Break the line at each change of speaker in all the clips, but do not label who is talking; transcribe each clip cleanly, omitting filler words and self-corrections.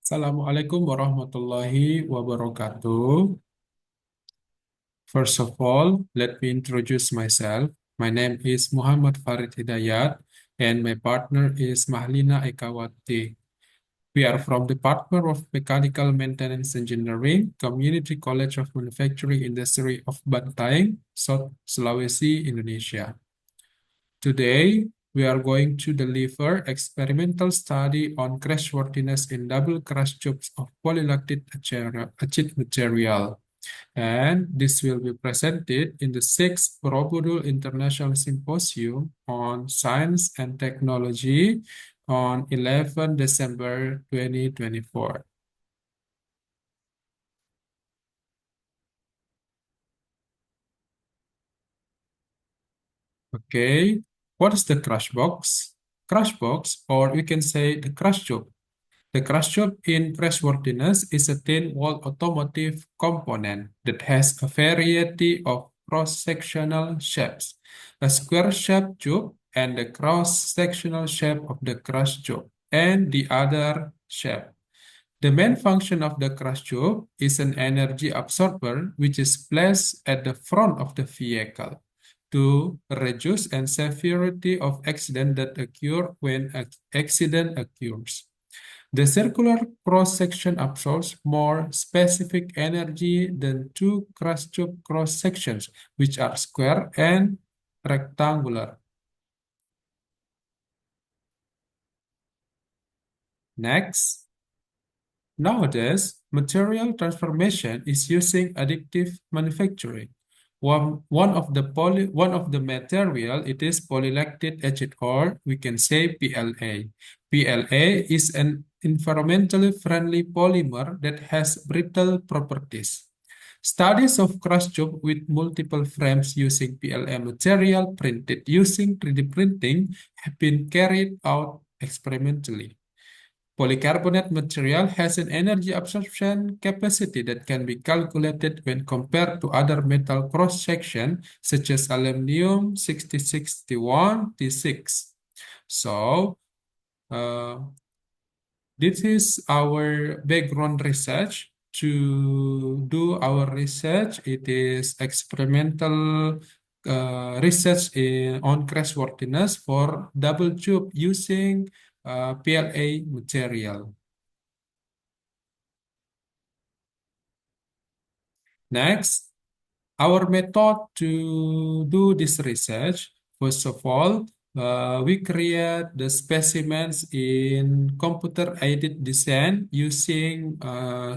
Assalamualaikum warahmatullahi wabarakatuh. First of all, let me introduce myself. My name is Muhammad Farid Hidayat, and my partner is Mahlina Ekawati. We are from Department of Mechanical Maintenance Engineering, Community College of Manufacturing Industry of Bantaeng, South Sulawesi, Indonesia. Today, we are going to deliver experimental study on crashworthiness in double crash tubes of polylactic acid material. And this will be presented in the 6th Borobudur International Symposium on Science and Technology on 11 December 2024. Okay, what is the crash box? Crash box, or we can say the crash tube. The crash tube in crashworthiness is a thin-walled automotive component that has a variety of cross-sectional shapes, a square-shaped tube and the cross-sectional shape of the crash tube, and the other shape. The main function of the crash tube is an energy absorber which is placed at the front of the vehicle to reduce and severity of accident that occur when an accident occurs. The circular cross-section absorbs more specific energy than two crash tube cross-sections, which are square and rectangular. Next, nowadays, material transformation is using additive manufacturing. One of the material it is polylactic acid, or we can say PLA. PLA is an environmentally friendly polymer that has brittle properties. Studies of crash tube with multiple frames using PLA material printed using 3D printing have been carried out experimentally. Polycarbonate material has an energy absorption capacity that can be calculated when compared to other metal cross-section, such as aluminum 6061 T6. So, uh, this is our background research. To do our research, it is experimental research on crashworthiness for double tube using PLA material. Next, our method to do this research, first of all, we create the specimens in computer-aided design using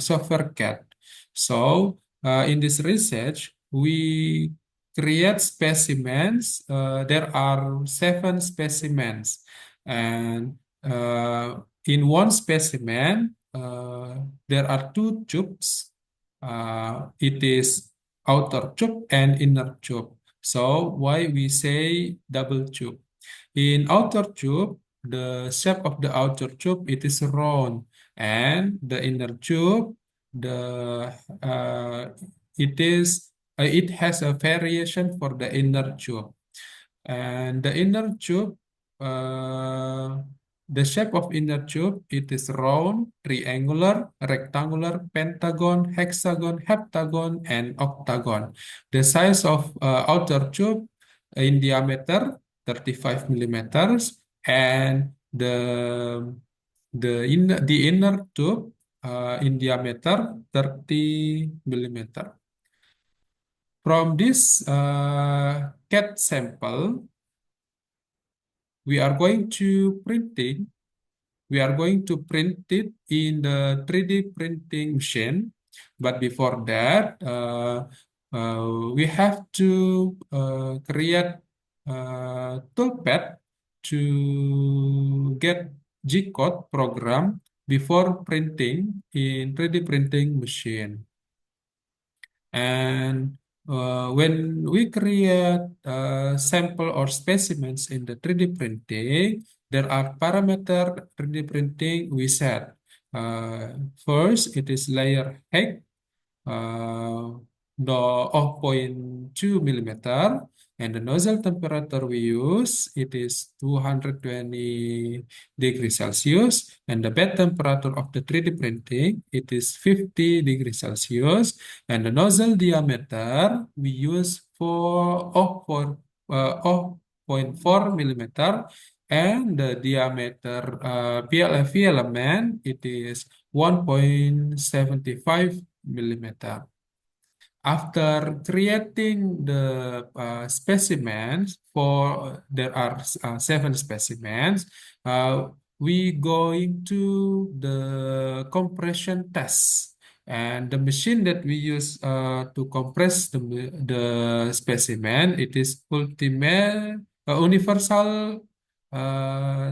software CAD. So, in this research, we create specimens. There are 7 specimens, and in one specimen, there are two tubes. It is outer tube and inner tube. So why we say double tube? In outer tube, the shape of the outer tube it is round, and the inner tube, the it has a variation for the inner tube. And the inner tube, uh, the shape of inner tube, it is round, triangular, rectangular, pentagon, hexagon, heptagon, and octagon. The size of outer tube in diameter 35 millimeters, and the inner tube in diameter 30 millimeter. From this CAD sample, we are going to printing. We are going to print it in the 3D printing machine. But before that, we have to create a toolpad to get G-code program before printing in 3D printing machine. And when we create sample or specimens in the 3D printing, there are parameter 3D printing we set. First, it is layer height, the 0.2 millimeter, And the nozzle temperature we use, it is 220 degrees Celsius. And the bed temperature of the 3D printing, it is 50 degrees Celsius. And the nozzle diameter, we use zero point 0.4 millimeter. And the diameter PLFE element, it is 1.75 millimeter. After creating the specimens, there are 7 specimens, we going to the compression test. And the machine that we use to compress the specimen, it is ultimate universal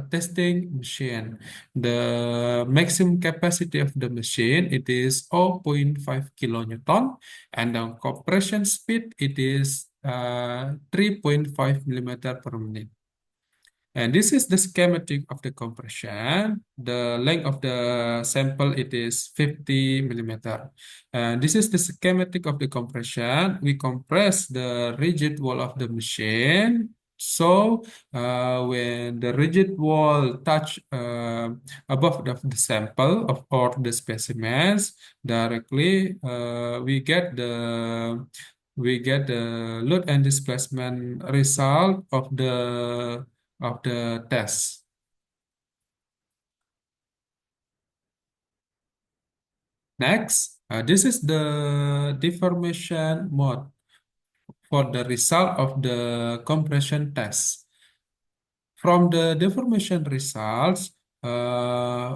testing machine. The maximum capacity of the machine, it is zero point 0.5 kilonewton, and the compression speed, it is 3.5 millimeter per minute. And this is the schematic of the compression. The length of the sample, it is 50 millimeter. And this is the schematic of the compression. We compress the rigid wall of the machine. So when the rigid wall touch above the sample of or the specimens directly, we get the load and displacement result of the test. Next, this is the deformation mode for the result of the compression test. From the deformation results,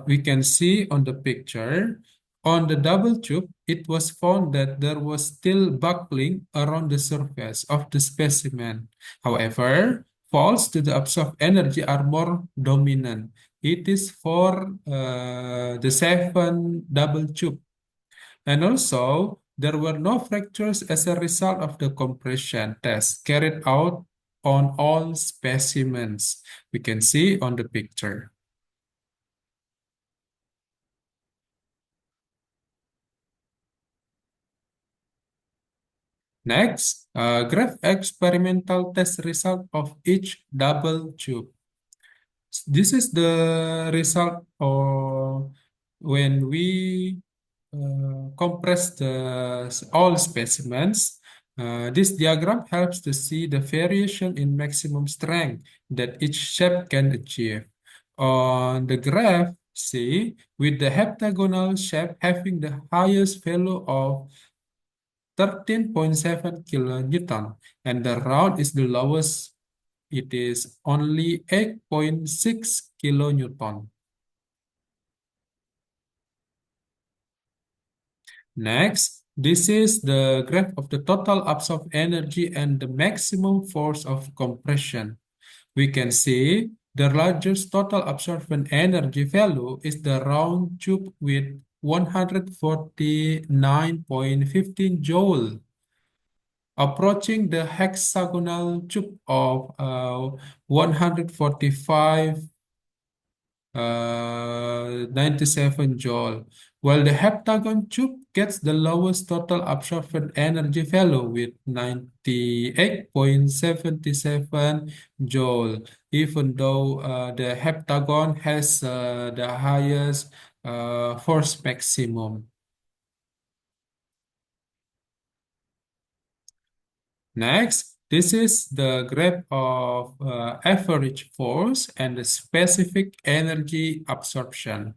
we can see on the picture, on the double tube, it was found that there was still buckling around the surface of the specimen. However, faults to the absorbed energy are more dominant. It is for the 7 double tube. And also, there were no fractures as a result of the compression test carried out on all specimens. We can see on the picture. Next, graph experimental test result of each double tube. This is the result of when we compress all specimens. This diagram helps to see the variation in maximum strength that each shape can achieve. On the graph, see, with the heptagonal shape having the highest value of 13.7 kilonewton, and the round is the lowest, it is only 8.6 kilonewton. Next, this is the graph of the total absorbed energy and the maximum force of compression. We can see the largest total absorption energy value is the round tube with 149.15 joule, approaching the hexagonal tube of 145 97 joule, while the heptagon tube gets the lowest total absorption energy value with 98.77 joule, even though the heptagon has the highest force maximum. Next, this is the graph of average force and the specific energy absorption.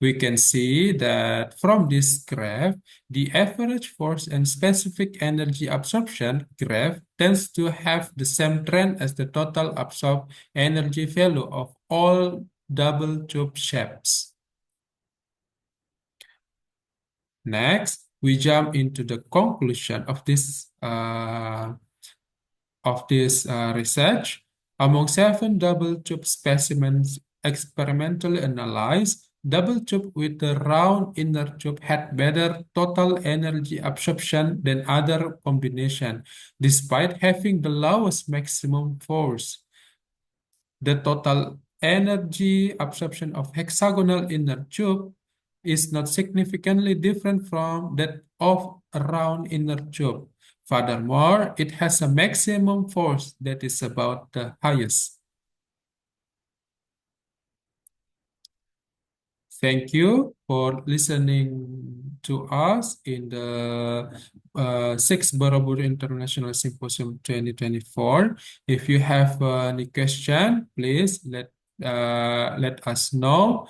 We can see that from this graph, the average force and specific energy absorption graph tends to have the same trend as the total absorbed energy value of all double tube shapes. Next, we jump into the conclusion of this research. Among 7 double tube specimens experimentally analyzed, double tube with the round inner tube had better total energy absorption than other combination, despite having the lowest maximum force. The total energy absorption of hexagonal inner tube is not significantly different from that of a round inner tube. Furthermore, it has a maximum force that is about the highest. Thank you for listening to us in the Sixth Borobudur International Symposium 2024. If you have any question, please let us know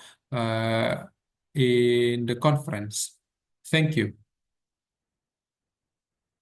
in the conference. Thank you.